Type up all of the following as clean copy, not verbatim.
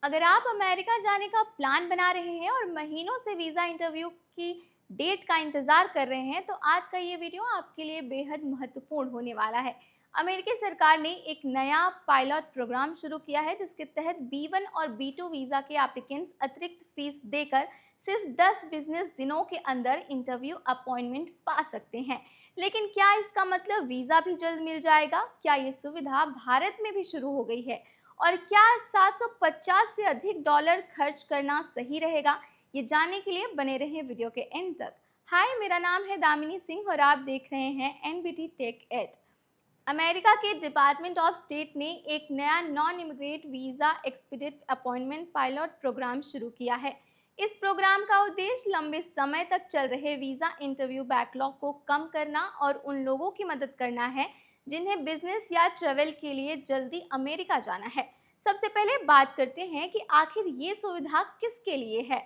अगर आप अमेरिका जाने का प्लान बना रहे हैं और महीनों से वीज़ा इंटरव्यू की डेट का इंतज़ार कर रहे हैं, तो आज का ये वीडियो आपके लिए बेहद महत्वपूर्ण होने वाला है। अमेरिकी सरकार ने एक नया पायलट प्रोग्राम शुरू किया है, जिसके तहत B1 और B2 वीज़ा के एप्लीकेंट्स अतिरिक्त फीस देकर सिर्फ 10 बिजनेस दिनों के अंदर इंटरव्यू अपॉइंटमेंट पा सकते हैं। लेकिन क्या इसका मतलब वीज़ा भी जल्द मिल जाएगा? क्या ये सुविधा भारत में भी शुरू हो गई है? और क्या 750 से अधिक डॉलर खर्च करना सही रहेगा? ये जानने के लिए बने रहें वीडियो के एंड तक। हाय, मेरा नाम है दामिनी सिंह और आप देख रहे हैं एनबीटी टेक एड। अमेरिका के डिपार्टमेंट ऑफ स्टेट ने एक नया non immigrant visa expedite appointment pilot programme शुरू किया है। इस प्रोग्राम का उद्देश्य लंबे समय तक चल रहे वीज़ा इंटरव्यू बैकलॉग को कम करना और उन लोगों की मदद करना है जिन्हें बिजनेस या ट्रैवल के लिए जल्दी अमेरिका जाना है। सबसे पहले बात करते हैं कि आखिर ये सुविधा किसके लिए है।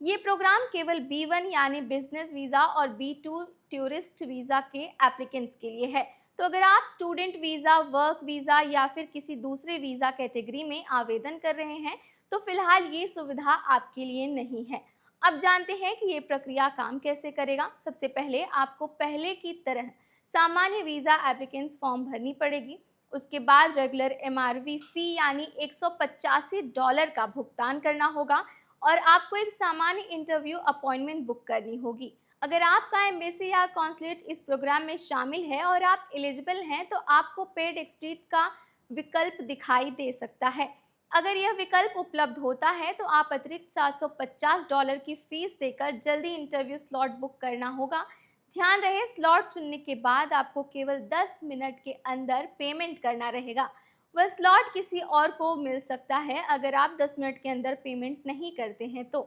ये प्रोग्राम केवल B1 यानी बिजनेस वीज़ा और B2 टूरिस्ट वीज़ा के एप्लीकेंट्स के लिए है। तो अगर आप स्टूडेंट वीज़ा, वर्क वीज़ा या फिर किसी दूसरे वीज़ा कैटेगरी में आवेदन कर रहे हैं, तो फिलहाल ये सुविधा आपके लिए नहीं है। अब जानते हैं कि ये प्रक्रिया काम कैसे करेगा। सबसे पहले आपको पहले की तरह सामान्य वीज़ा एप्लीकेंट्स फॉर्म भरनी पड़ेगी। उसके बाद रेगुलर MRV फी यानी $185 का भुगतान करना होगा और आपको एक सामान्य इंटरव्यू अपॉइंटमेंट बुक करनी होगी। अगर आपका एम्बेसी या कॉन्सुलेट इस प्रोग्राम में शामिल है और आप एलिजिबल हैं, तो आपको पेड एक्सपीड का विकल्प दिखाई दे सकता है। अगर यह विकल्प उपलब्ध होता है, तो आप अतिरिक्त $750 की फीस देकर जल्दी इंटरव्यू स्लॉट बुक करना होगा। ध्यान रहे, स्लॉट चुनने के बाद आपको केवल 10 मिनट के अंदर पेमेंट करना रहेगा। वह स्लॉट किसी और को मिल सकता है अगर आप 10 मिनट के अंदर पेमेंट नहीं करते हैं तो।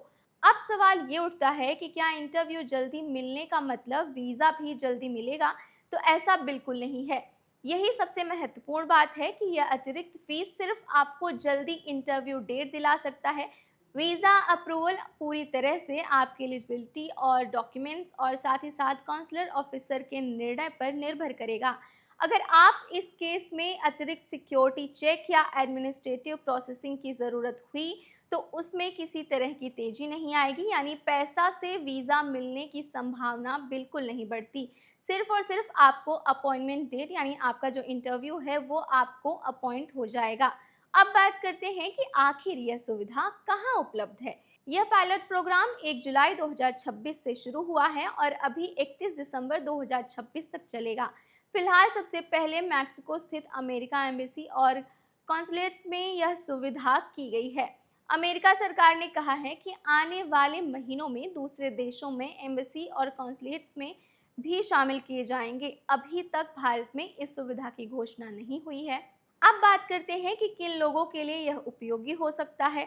अब सवाल ये उठता है कि क्या इंटरव्यू जल्दी मिलने का मतलब वीज़ा भी जल्दी मिलेगा? तो ऐसा बिल्कुल नहीं है। यही सबसे महत्वपूर्ण बात है कि यह अतिरिक्त फीस सिर्फ आपको जल्दी इंटरव्यू डेट दिला सकता है। वीज़ा अप्रूवल पूरी तरह से आपकी एलिजिबिलिटी और डॉक्यूमेंट्स और साथ ही साथ काउंसलर ऑफिसर के निर्णय पर निर्भर करेगा। अगर आप इस केस में अतिरिक्त सिक्योरिटी चेक या एडमिनिस्ट्रेटिव प्रोसेसिंग की ज़रूरत हुई, तो उसमें किसी तरह की तेज़ी नहीं आएगी, यानी पैसा से वीज़ा मिलने की संभावना बिल्कुल नहीं बढ़ती। सिर्फ और सिर्फ आपको अपॉइंटमेंट डेट यानी आपका जो इंटरव्यू है वो आपको अपॉइंट हो जाएगा। अब बात करते हैं कि आखिर यह सुविधा कहाँ उपलब्ध है। यह पायलट प्रोग्राम 1 जुलाई 2026 से शुरू हुआ है और अभी 31 दिसंबर 2026 तक चलेगा। फिलहाल सबसे पहले मैक्सिको स्थित अमेरिका एम्बेसी और कॉन्सुलेट में यह सुविधा की गई है। अमेरिका सरकार ने कहा है कि आने वाले महीनों में दूसरे देशों में एम्बेसी और कॉन्सुलेट्स में भी शामिल किए जाएंगे। अभी तक भारत में इस सुविधा की घोषणा नहीं हुई है। अब बात करते हैं कि किन लोगों के लिए यह उपयोगी हो सकता है।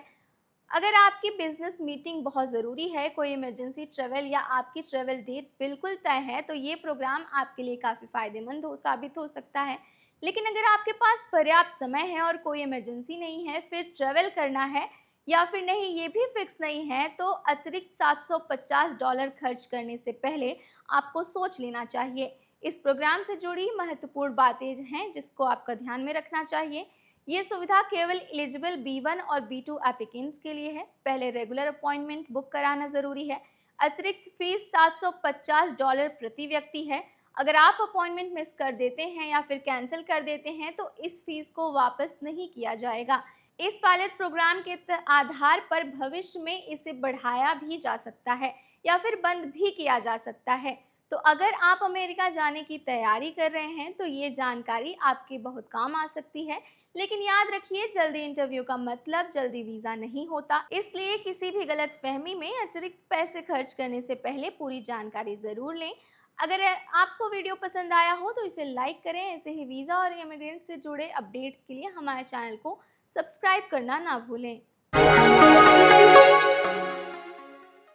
अगर आपकी बिजनेस मीटिंग बहुत ज़रूरी है, कोई इमरजेंसी ट्रैवल या आपकी ट्रैवल डेट बिल्कुल तय है, तो ये प्रोग्राम आपके लिए काफ़ी फ़ायदेमंद साबित हो सकता है। लेकिन अगर आपके पास पर्याप्त समय है और कोई इमरजेंसी नहीं है, फिर ट्रैवल करना है या फिर नहीं, ये भी फिक्स नहीं है, तो अतिरिक्त $750 खर्च करने से पहले आपको सोच लेना चाहिए। इस प्रोग्राम से जुड़ी महत्वपूर्ण बातें हैं जिसको आपका ध्यान में रखना चाहिए। ये सुविधा केवल एलिजिबल B1 और B2 एप्लीकेंट्स के लिए है। पहले रेगुलर अपॉइंटमेंट बुक कराना ज़रूरी है। अतिरिक्त फीस $750 प्रति व्यक्ति है। अगर आप अपॉइंटमेंट मिस कर देते हैं या फिर कैंसिल कर देते हैं, तो इस फीस को वापस नहीं किया जाएगा। इस पायलट प्रोग्राम के आधार पर भविष्य में इसे बढ़ाया भी जा सकता है या फिर बंद भी किया जा सकता है। तो अगर आप अमेरिका जाने की तैयारी कर रहे हैं, तो ये जानकारी आपके बहुत काम आ सकती है। लेकिन याद रखिए, जल्दी इंटरव्यू का मतलब जल्दी वीज़ा नहीं होता। इसलिए किसी भी गलतफहमी में अतिरिक्त पैसे खर्च करने से पहले पूरी जानकारी ज़रूर लें। अगर आपको वीडियो पसंद आया हो तो इसे लाइक करें। ऐसे ही वीज़ा और इमिग्रेंट से जुड़े अपडेट्स के लिए हमारे चैनल को सब्सक्राइब करना ना भूलें।